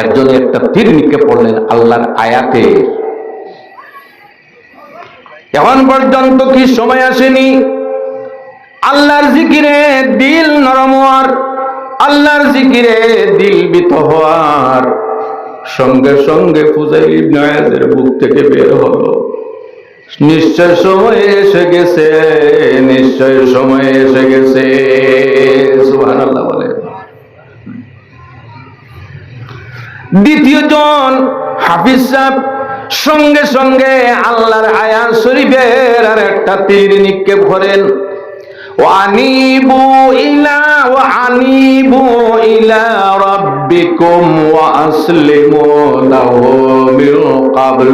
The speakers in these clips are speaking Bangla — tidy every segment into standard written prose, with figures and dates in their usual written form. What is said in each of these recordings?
একজন একটা তীর নিক্ষেপ করলেন আল্লাহর আয়াতে। এখন পর্যন্ত কি সময় আসেনি আল্লাহর জিকিরে দিল নরম হওয়ার, আল্লাহর জিকিরে দিল বিত হওয়ার? সঙ্গে সঙ্গে ফুজাইল ইবনে আয়াদের বুক থেকে বের হলো, নিশ্চয় সময় এসে গেছে, নিশ্চয় সময় এসে গেছে। সুবহানাল্লাহ বলে। দ্বিতীয় জন হাফিজ সাহেব সঙ্গে সঙ্গে আল্লাহর আয়াত শরীফের আর একটা তীর নিক্ষেপ করেন। وأنيبوا إلى ربكم وأسلموا له من قبل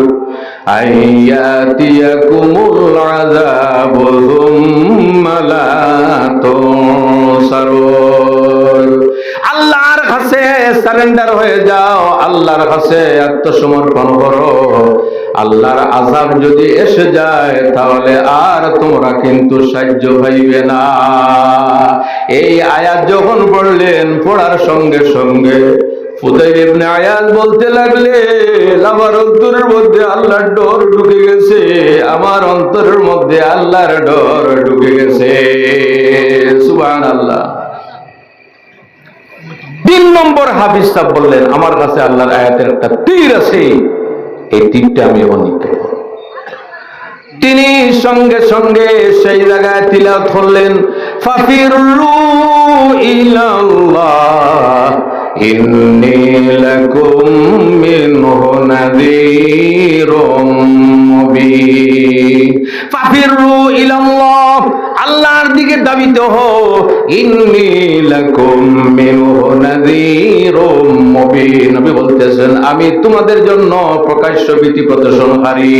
أن يأتيكم العذاب ثم لا تنصرون। আল্লাহর কাছে সারেন্ডার হয়ে যাও, আল্লাহর কাছে আত্মসমর্পণ করো। আল্লাহর আযাব যদি এসে যায় তাহলে আর তোমরা কিন্তু সাহায্য পাইবে না। এই আয়াত যখন পড়লেন, পড়ার সঙ্গে সঙ্গে ফুদাইল ইবনে আয়াদ বলতে লাগলেন, আমার অন্তরের মধ্যে আল্লাহর ডর ঢুকে গেছে, আমার অন্তরের মধ্যে আল্লাহর ডর ঢুকে গেছে। সুবহানাল্লাহ। 3 নম্বর হাফিজ সাহেব বললেন, আমার কাছে আল্লাহর আয়াতের একটা তীর আছে, এই তীরটা আমি নিক্ষেপ করব। তিনি সঙ্গে সঙ্গে সেই জায়গায় তিলাওয়াত করলেন, ফাফিরু ইলাল্লাহ ইন্নী লাকুম মিনহু নাযীরুম মুবিন। ফাফিরু ইলাল্লাহ, আল্লাহর দিকে ধাবিত হও। ইন্নী লাকুম মিনহু নাযীরুম মুবিন। নবী বলতেছেন, আমি তোমাদের জন্য প্রকাশ্য ভীতি প্রদর্শনকারী।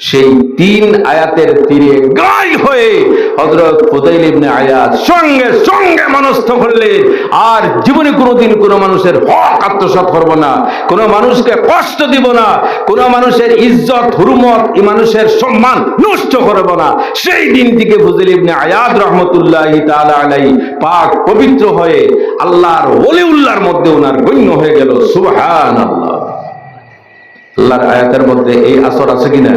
সেই 3 আয়াতের তীরে গায় হয়ে হযরত ফুদাইল ইবনে আয়াদ সঙ্গে সঙ্গে মনস্থ করলেন, আর জীবনে কোনোদিন কোনো মানুষের হক আত্মসাৎ করব না, কোনো মানুষকে কষ্ট দিব না, কোনো মানুষের ইজ্জত হুরমত, এই মানুষের সম্মান নষ্ট করব না। সেই দিন থেকে ফুদাইল ইবনে আয়াদ রাহমাতুল্লাহি তাআলা আলাইহি পাক পবিত্র হয়ে আল্লাহর ওলিউল্লাহর মধ্যে ওনার গণ্য হয়ে গেল। সুবহানাল্লাহ। আল্লাহর আয়াতের মধ্যে এই আসর আছে কিনা?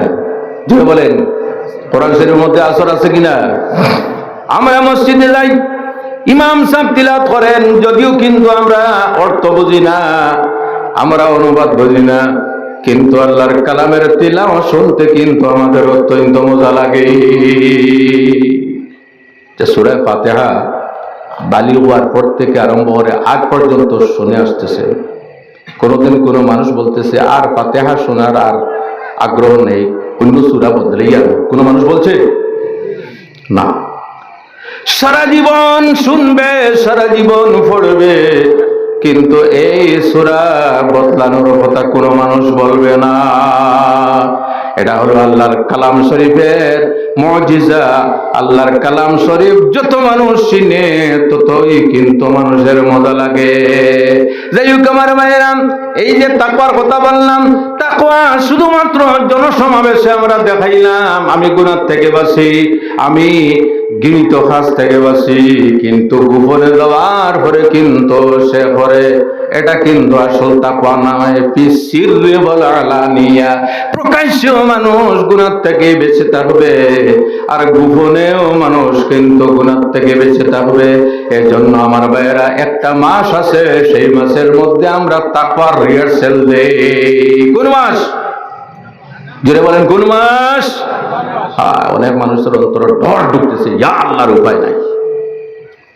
জোরে বলেন, কোরআন শরীফের মধ্যে আসর আছে কিনা? আমরা মসজিদে যাই, ইমাম সাহেব তিলাওয়াত করেন, যদিও কিন্তু আমরা অর্থ বুঝি না, আমরা অনুবাদ বুঝি না, কিন্তু আল্লাহর কালামের তিলাওয়াত শুনতে কিন্তু আমাদের অত্যন্ত মজা লাগে। সূরা ফাতিহা বালিগ হওয়ার পর থেকে আরম্ভ করে আজ পর্যন্ত শুনে আসতেছে। কোনদিন কোনো মানুষ বলতেছে আর ফাতিহা শোনার আর আগ্রহ নেই, অন্য সূরা বদলেই আর কোনো মানুষ বলছে না। সারা জীবন শুনবে, সারা জীবন পড়বে, কিন্তু এই সূরা বদলানোর কথা কোনো মানুষ বলবে না। এটা হলো আল্লাহর কালাম শরীফের মুজিজা। আল্লাহর কালাম শরীফ যত মানুষ চিনে ততই কিন্তু মানুষের মজা লাগে। যাই হোক আমার ভাইয়েরা, এই যে তাকওয়ার কথা বললাম, তাকওয়া শুধুমাত্র জনসমাবেশে আমরা দেখাইলাম আমি গুনাহ থেকে বাঁচি, আমি গৃহীত কাজ থেকে বাঁচি, কিন্তু গোপনে যাওয়ার পরে কিন্তু সে করে, এটা কিন্তু আসল তাকওয়া নয়। ফিসিররি ওয়াল আলানিয়া, প্রকাশ্য মানুষ গুনাহ থেকে বেঁচে থাকবে, আর গোপনেও মানুষ কিন্তু গুনাহ থেকে বেঁচে থাকবে। এজন্য আমার ভাইয়েরা, একটা মাস আছে, সেই মাসের মধ্যে আমরা তাকওয়ার রিহার্সাল দেই। কোন মাস? জোরে বলেন, কোন মাস? অনেক মানুষের অন্তরে ডর ঢুকতেছে, ইয়া আল্লাহর উপায় নাই,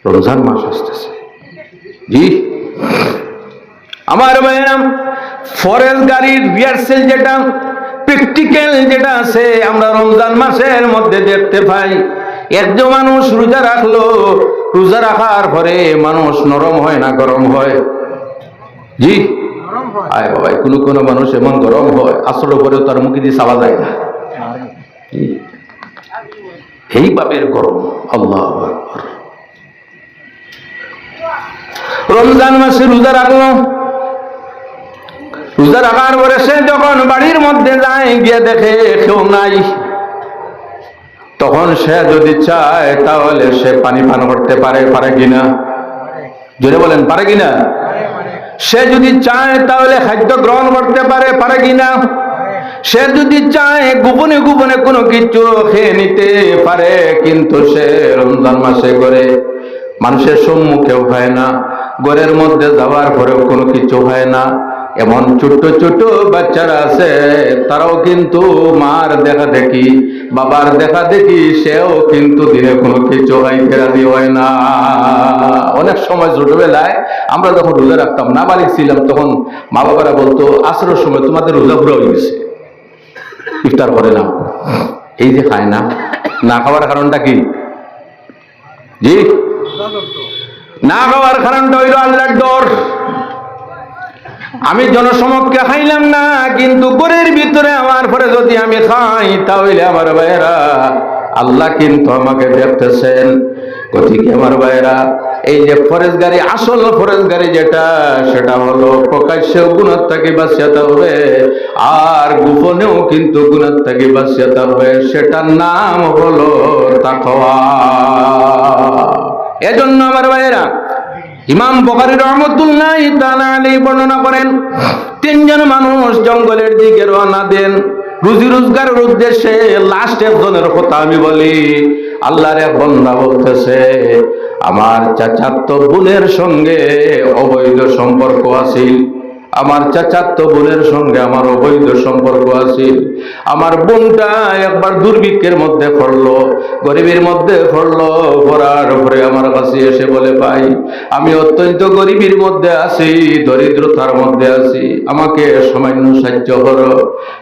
রমজান মাস আসতেছে। জি আমার ভাইয়েরা, ফরেজ গাড়ির রিহার্সাল যেটা, প্র্যাকটিক্যাল যেটা আছে, আমরা রমজান মাসের মধ্যে দেখতে পাই। একজন মানুষ রোজা রাখলো, রোজা রাখার পরে মানুষ নরম হয় না গরম হয়? জি আয় বাবা, কোনো কোনো মানুষ এমন গরম হয় আসরের পরেও তার মুখে দিয়ে চাওয়া যায় না, এইভাবে গরম। আল্লাহু আকবার। রমজান মাসে রোজা রাখলো, রোজা রাখার পরে সে যখন বাড়ির মধ্যে যায়, গিয়ে দেখে কেউ নাই, তখন সে যদি চায় তাহলে সে পানি পান করতে পারে, পারে কিনা? জোরে বলেন, পারে কিনা? সে যদি চায় তাহলে খাদ্য গ্রহণ করতে পারে কিনা? সে যদি চায় গোপনে গোপনে কোনো কিছু খেয়ে নিতে পারে, কিন্তু সে রমজান মাসে করে মানুষের সম্মুখেও হয় না, ঘরের মধ্যে যাওয়ার পরেও কোনো কিছু হয় না। এমন ছোট্ট ছোট্ট বাচ্চারা আছে, তারাও কিন্তু মার দেখা দেখি, বাবার দেখা দেখি, সেও কিন্তু দিনে কোনো কিছু খাইতে রাজি হয় না। অনেক সময় ছোটবেলায় আমরা যখন রোজা রাখতাম, না বালিক ছিলাম, তখন মা বাবারা বলতো আসরের সময় তোমাদের রোজা পুরো হয়ে গেছে, ইফতার করে না। এই যে খায় না, না খাওয়ার কারণটা কি? জি, না খাওয়ার কারণটা হইল আল্লাহর ডর। আমি জনসমক্ষে খাইলাম না, কিন্তু ঘরের ভিতরে আমার পরে যদি আমি খাই, তাহলে আমার ভাইয়েরা আল্লাহ কিন্তু আমাকে দেখতেছেন। গতিকে আমার ভাইয়েরা, এই যে ফরেজগারি, আসল ফরেজগারি যেটা, সেটা হলো প্রকাশ্যেও গুনাহ থেকে বাঁচিতে হবে, আর গোপনেও কিন্তু গুনাহ থেকে বাঁচিতে হবে। সেটার নাম হলো তাকওয়া। এজন্য আমার ভাইয়েরা, ইমাম বুখারী রাহমাতুল্লাহি তাআলা আলাইহি বর্ণনা করেন, তিনজন মানুষ জঙ্গলের দিকে রওনা দেন রুজি রোজগারের উদ্দেশ্যে। লাস্ট একজনের কথা আমি বলি। আল্লাহর এক বান্দা বলতেছে, আমার চাচাতো বোনের সঙ্গে অবৈধ সম্পর্ক আছে, আমার চাচাতো বোনের সঙ্গে আমার অবৈধ সম্পর্ক আছে। আমার বোনটা একবার দুর্ভিক্ষের মধ্যে পড়লো, গরিবের মধ্যে পড়লো, পড়ার পরে আমার কাছে এসে বলে, ভাই আমি অত্যন্ত গরিবের মধ্যে আছি, দরিদ্রতার মধ্যে আছি, আমাকে সামান্য সাহায্য করো।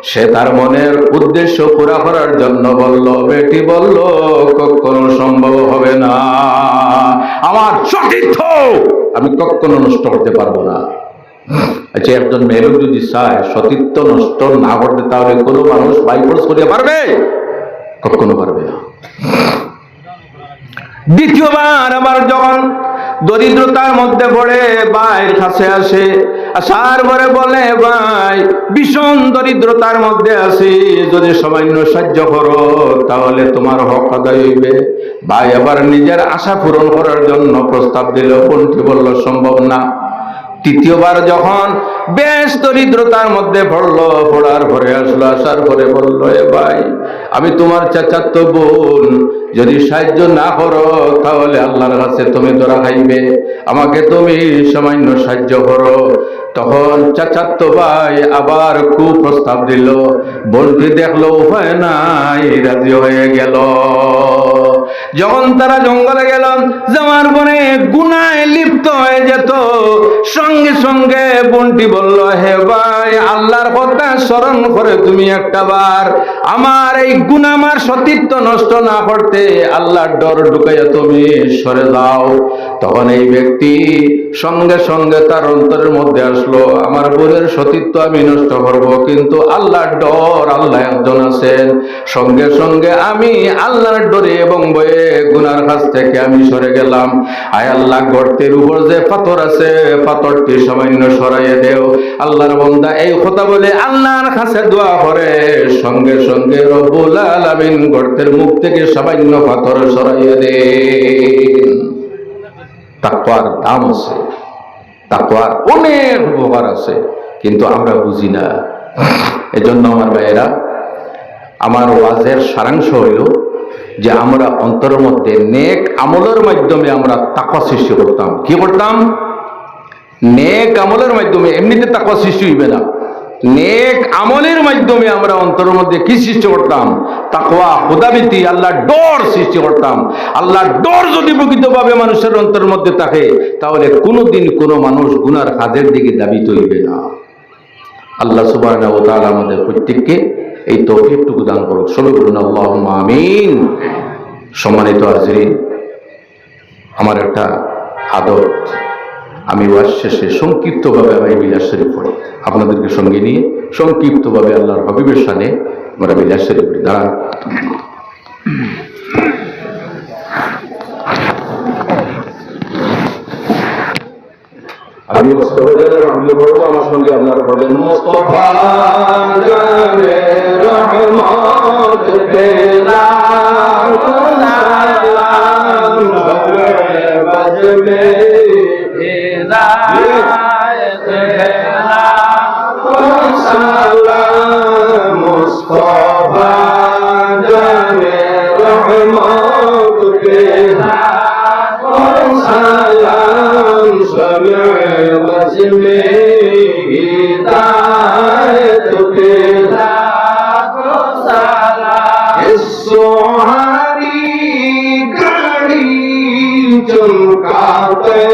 সে তার মনের উদ্দেশ্য পুরা করার জন্য বলল, বেটি বলল, কখনো সম্ভব হবে না, আমার সতীর্থ আমি কখনো নষ্ট করতে পারবো না। আচ্ছা, একজন মেয়ে যদি চায় সতীত্ব নষ্ট না করতে, তাহলে কোনো মানুষ বাইপাস করিয়া পারবে? কখনো পারবে না। দ্বিতীয়বার আবার যখন দরিদ্রতার মধ্যে পড়ে ভাইয়ের কাছে আসে, আসার পরে বলে, ভাই ভীষণ দরিদ্রতার মধ্যে আছি, যদি সামান্য সাহায্য করো তাহলে তোমার হক আদায় হইবে। ভাই আবার নিজের আশা পূরণ করার জন্য প্রস্তাব দিল, বোনটি বলল সম্ভব না। তৃতীয়বার যখন বেশ দরিদ্রতার মধ্যে পড়লো, পড়ার পরে আসলো, আসার পরে বললো, এ ভাই আমি তোমার চাচাতো বোন, যদি সাহায্য না করো তাহলে আল্লাহর কাছে তুমি ধরা খাইবে, আমাকে তুমি সামান্য সাহায্য করো। তখন চাচাতো ভাই আবার খুব প্রস্তাব দিল, বোনটি দেখলো উপায় নাই, রাজি হয়ে গেল। যখন তারা জঙ্গলে গেল, যাওয়ার পরে গুনায় লিপ্ত হয়ে যেত, সঙ্গে সঙ্গে বোনটি বলল, হে ভাই আল্লাহর কথা স্মরণ করে তুমি একটা বার আমার এই গুনাহ, আমার সতীত্ব নষ্ট না করতে আল্লাহর ডর ঢুকাইয়া তুমি সরে যাও। তখন এই ব্যক্তি সঙ্গে সঙ্গে তার অন্তরের মধ্যে আসলো, আমার বোনের সতীত্ব আমি নষ্ট করব, কিন্তু আল্লাহর ডর, আল্লাহ একজন আছেন। সঙ্গে সঙ্গে আমি আল্লাহর ডরে এবং ভয়ে গুনার কাছ থেকে আমি সরে গেলাম। আয় আল্লাহ, গর্তের উপর যে পাথর আছে, পাথরটি সামান্য সরাইয়ে দেও। আল্লাহর বান্দা এই কথা বলে আল্লাহর কাছে দোয়া করে, সঙ্গে সঙ্গে রব্বুল আলামিন গর্তের মুখ থেকে সামান্য পাথর সরাইয়ে দেন। তাকওয়ার দাম আছে, তাকওয়ার অনেক উপকার আছে, কিন্তু আমরা বুঝি না। এজন্য আমার ভাইয়েরা, আমার ওয়াজের সারাংশ হইল যে আমরা অন্তরের মধ্যে নেক আমলের মাধ্যমে আমরা তাকওয়া সৃষ্টি করতাম। কি করতাম? নেক আমলের মাধ্যমে। এমনিতে তাকওয়া সৃষ্টি হইবে না, নেক আমলের মাধ্যমে আমরা অন্তরের মধ্যে কি সৃষ্টি করতাম? তাকওয়া, খোদাভীতি, আল্লাহর ডর সৃষ্টি করতাম। আল্লাহর ডর যদি প্রকৃতভাবে মানুষের অন্তরের মধ্যে থাকে, তাহলে কোনোদিন কোনো মানুষ গুনার কাজের দিকে ধাবিত হইবে না। আল্লাহ সুবহানাহু ওয়া তাআলা আমাদের প্রত্যেককে এই তৌফিকটুকু দান করুন। সবাই বলুন আল্লাহুম্মা আমিন। সম্মানিত হাজরিন, আমার একটা আদত, আমি ওয়াজ শেষে সংক্ষিপ্তভাবে আমি মিলাদ শরীফ পড়ি, আপনাদেরকে সঙ্গে নিয়ে সংক্ষিপ্তভাবে আল্লাহর হাবিবের শানে আমরা মিলাদ শরীফ পড়ি। দাঁড়ান। আমি পড়বো, আমার সঙ্গে আপনারা পড়বেন। মুস্তাফা জানে রহমত তেরা সালাম বাজবে সালাম মুস্তাফা জানে রহমত কে সালাম শমে বজ মে হিদায়ত কে सोहारी गाड़ी चमकाते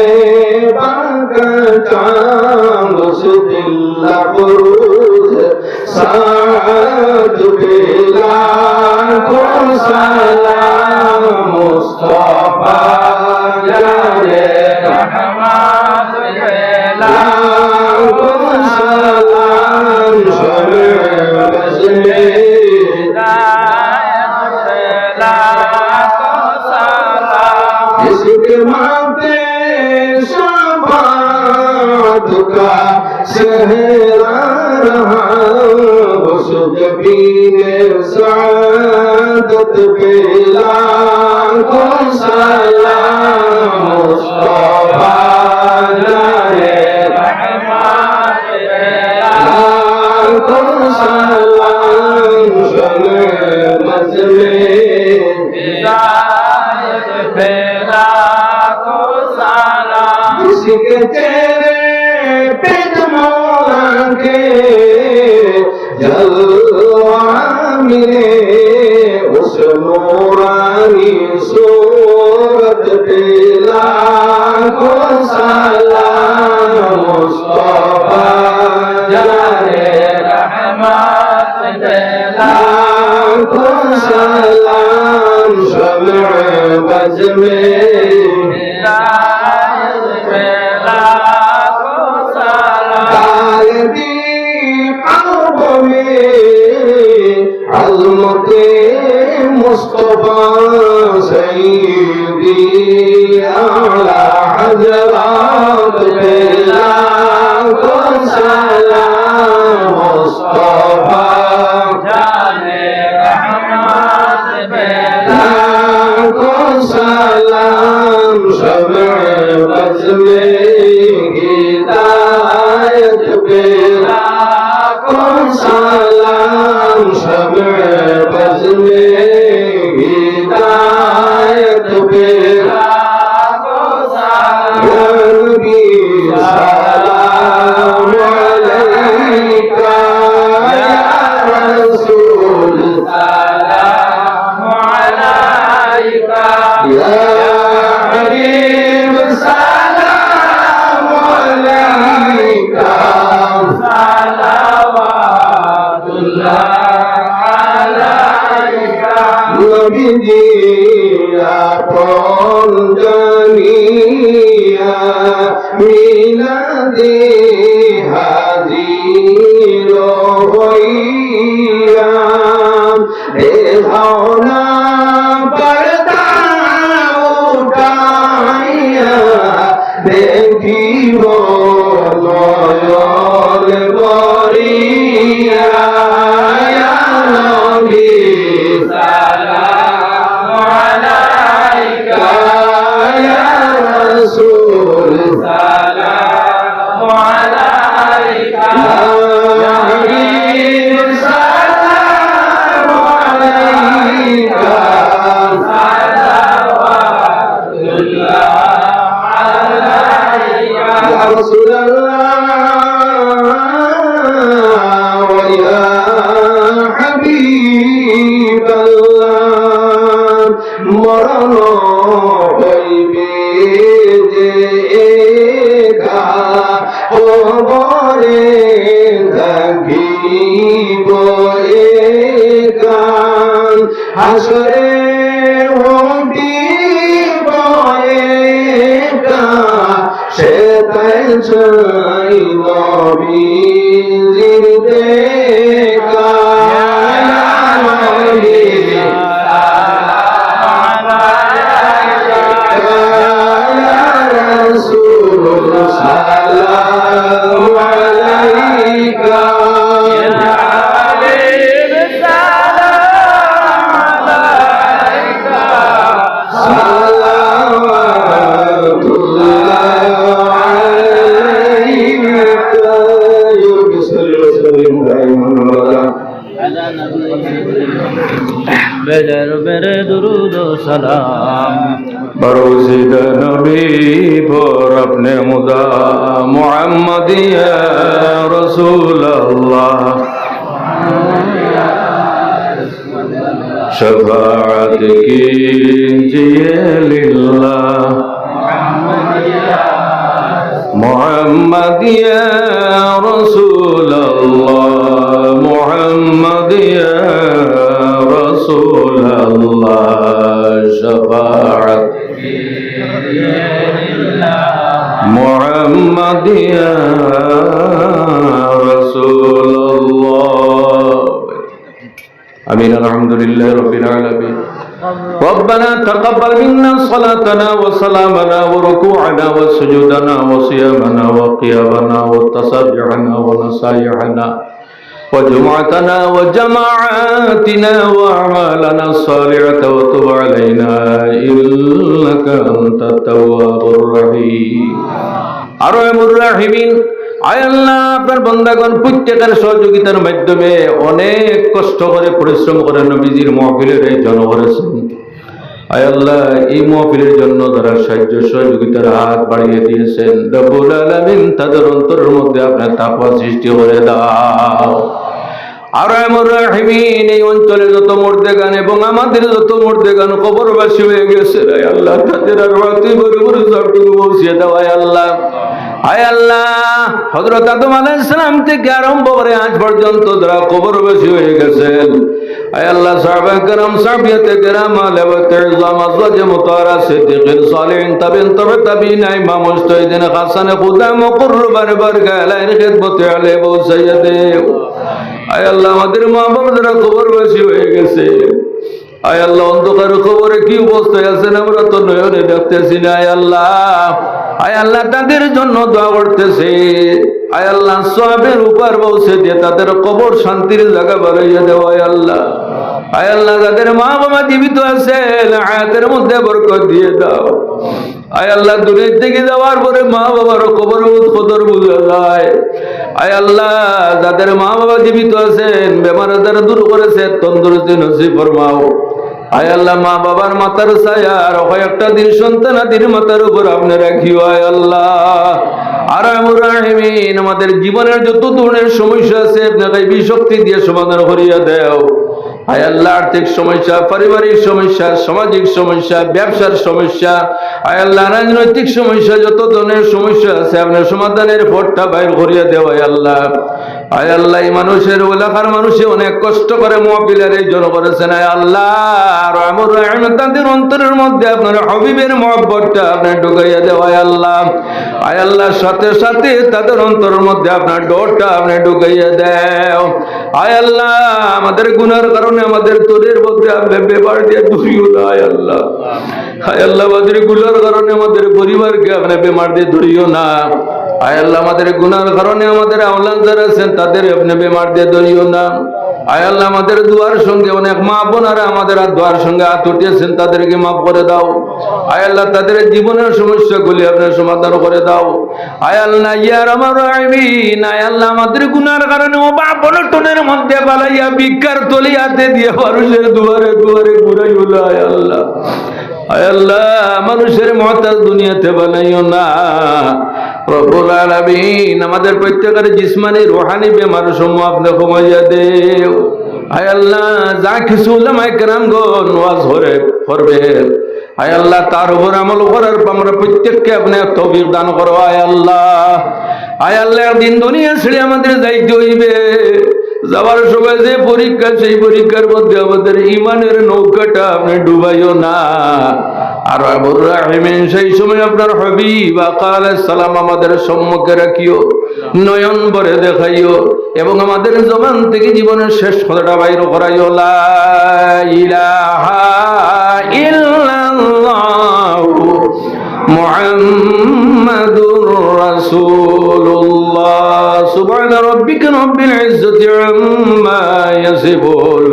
चांद से दिल बुरूज साद बेला को सलाम मुस्तफा जाने रहमत बेला को सलाम शमे बज में जिसके माथे शफाअत का सेहरा रहा उसक पीने सादत पे लाखों सलाम मुस्तफा जाने रहमत लाखों सलाम शमे बज में जिसके चेहरे पे के जलवा मिले उस नूरानी सूरत पे लाखों सलाम मुस्तफा जाने रहमत लाखों सलाम शमे बज में अज़मते मुस्तफा सय्यदी आला हज़रात पे लाखों सलाम मुस्तफा जाने रहमत पे लाखों सलाम शमे बज में हिदायत पे लाखों सलाम शमे बज में हिदायत पे लाखों सलाम नबी सलाम अलैका या रसूल सलाम अलैका या हबीब सलाम अलैका नबीजी आपन जानिया मिलादे हाजिर होइया देखाओ ना पर्दा उठाइया देखिब नयन बरिया या नबी सलाम अलैका या रसूल सलाम अलैका या हबीब सलाम अलैका सलावतुल्लाह अलैका या रसूलल्लाह व या हबीबल्लाह मरण হইবে যে কবরে থাকিব একান হাসরে উঠিব একা সে তাই চাইব বিজির দেখা سلام عليك يا حبيب سلام عليك صلوات الله عليك বেজর বেরে দুরুদ ও সালাম बरोज़िद नबी पर अपने मुदा मोहम्मद या रसूल अल्लाह शफाअत कीजिए लिल्लाह मोहम्मद या रसूल अल्लाह मोहम्मद या रसूल अल्लाह शफाअत मोहम्मद या रसूल अल्लाह आमीन अल्हम्दुलिल्लाह रब्बिल आलमीन ربنا تقبل منا صلاتنا وسلامنا وركوعنا وسجودنا وصيامنا وقيامنا وتسبيحنا ونصايحنا وجمعتنا وجماعاتنا وأعمالنا الصالحة وتب علينا إنك أنت التواب الرحيم أرحم الراحمين আয় আল্লাহ আপনার বান্দাগণ প্রত্যেকের সহযোগিতার মাধ্যমে অনেক কষ্ট করে পরিশ্রম করে নবীজির মাহফিলের আয়োজন করেছেন। আয় আল্লাহ এই মাহফিলের জন্য যারা সাহায্য সহযোগিতার হাত বাড়িয়ে দিয়েছেন রব্বুল আলামিন তাদের অন্তরের মধ্যে আপনার তাকওয়া সৃষ্টি করে দাও। আরহামুর রাহিমিন এই অঞ্চলের যত মুর্দেগান এবং আমাদের যত মুর্দেগান কবরবাসী হয়ে গেছে আয় আল্লাহ তাদের আর রাতে বড় বড় সবটুকু পৌঁছে দাও। আয় আল্লাহ হযরত আদম আলাইহিস সালাম থেকে আরম্ভ করে আজ পর্যন্ত যারা কবরবাসী হয়ে গেছেন আয় আল্লাহ সাহাবায়ে কেরাম সাহাবিয়াতে কেরাম আলাওয়াতে ইজলাম আজওয়াজে মুতাহারা সিদ্দিকিন সালিহিন তাবিন তাবিঈন ইমাম মুজতাহিদিন হাসান খুদা মুকররবান বারকা আলাইহির খিদমতে আলে বউ সাইয়্যিদে আয় আল্লাহ আমাদের মা বাবা যারা কবরবাসী হয়ে গেছে আয় আল্লাহ অন্ধকার কবরে কি অবস্থায় আছেন আমরা তো নয়নে দেখতেছি না। আয় আল্লাহ তাদের জন্য দোয়া করতেছে আয় আল্লাহ সওয়াবের উপর পৌঁছে দিয়ে তাদের কবর শান্তির জায়গা বানাইয়া দাও। আয় আল্লাহ যাদের মা বাবা জীবিত আছেন হায়াতের মধ্যে বরকত দিয়ে দাও। আয় আল্লাহ দুনিয়া থেকে যাওয়ার পরে মা বাবার কবর কদর বুঝা যায়। আয় আল্লাহ যাদের মা বাবা জীবিত আছেন বেমার আজার দূর করেছে তন্দুরুস্তি নসিব ফরমাও। আয় আল্লাহ মা বাবার মাথার ছায়া আর কয়েকটা দিন সন্তানাদির মাথার উপর আপনি রাখিও। আয় আল্লাহ আরহামুর রাহিমিন আমাদের জীবনের যত ধরনের সমস্যা আছে আপনি গায়বী শক্তি দিয়ে সমাধান করিয়া দাও। আয় আল্লাহ আর্থিক সমস্যা পারিবারিক সমস্যা সামাজিক সমস্যা ব্যবসার সমস্যা আয় আল্লাহ রাজনৈতিক সমস্যা যত ধরনের সমস্যা আছে আপনার সমাধানের পথটা বাইর করিয়া দেও। আয় আল্লাহ এই মানুষের এলাকার মানুষে অনেক কষ্ট করে মাহফিলের আয়োজন করেছেন। আয় আল্লাহ রহমুর রহিম তাদের অন্তরের মধ্যে আপনার হাবিবের মহব্বতটা আপনি ঢুকাইয়া দেও। আয় আল্লাহ সাথে সাথে তাদের অন্তরের মধ্যে আপনার ডরটা আপনি ঢুকাইয়া দেও। আয় আল্লাহ আমাদের গুনার কারণে আমাদের তোরের মধ্যে আপনি বেবার দিয়ে ধরিও না। আয় আল্লাহ আমাদের গুনার কারণে আমাদের পরিবারকে আপনি বেমার দিয়ে ধরিও না। আয় আল্লাহ আমাদের গুনার কারণে আমাদের আওলাদ যারা আছেন তাদের আপনি বেমার দিয়ে ধরিও না। আয় আল্লাহ আমাদের দুয়ার সঙ্গে অনেক মা বোনারা আমাদের দুয়ার সঙ্গে হাত উঠিয়েছেন তাদেরকে মাফ করে দাও। আয় আল্লাহ তাদের জীবনের সমস্যাগুলি আপনার সমাধান করে দাও। আয় আল্লাহ ইয়া রাহমান রাহিমিন আয় আল্লাহ আমাদের গুনার কারণে ও বাপ অনটনের মধ্যে বালাইয়া ভিক্ষার তলি হাতে দিয়ে মানুষের দুয়ারে দুয়ারে ঘুরাইও না। আয় আল্লাহ মানুষের মুহতাজ দুনিয়াতে বানাইও না। রব্বুল আলামিন আমাদের প্রত্যেকের জিসমানি রূহানি বেমার সমূহ আপনি কমাইয়া দেও। আয় আল্লাহ যা কিছু উলামায়ে কেরামগণ ওয়াজ করবে আয় আল্লাহ তার উপর আমল করার আমরা প্রত্যেককে আপনি তৌফিক দান করো। আয় আল্লাহ একদিন দুনিয়া ছেড়ে আমাদের যাইতে হইবে। যাওয়ার সময় যে পরীক্ষা সেই পরীক্ষার মধ্যে আমাদের ইমানের নৌকাটা আপনি ডুবাইও না। আর রব্বুর রাহিমিন সেই সময় আপনার হাবিব আকা আলাইহিস সালাম আমাদের সম্মুখে রাখিও, নয়ন ভরে দেখাইও এবং আমাদের জবান থেকে জীবনের শেষ কথাটা বাইর করাইও। লা ইলাহা ইল্লাল্লাহু মুহাম্মাদুর রাসূলুল্লাহ। সুবহানা রাব্বিকা রাব্বিল ইজ্জাতি আম্মা ইয়াসিফুন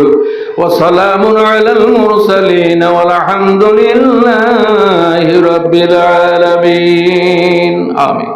ওয়া সালামুন আলাল মুরসালিন ওয়াল হামদুলিল্লাহি রাব্বিল আলামিন। আমিন।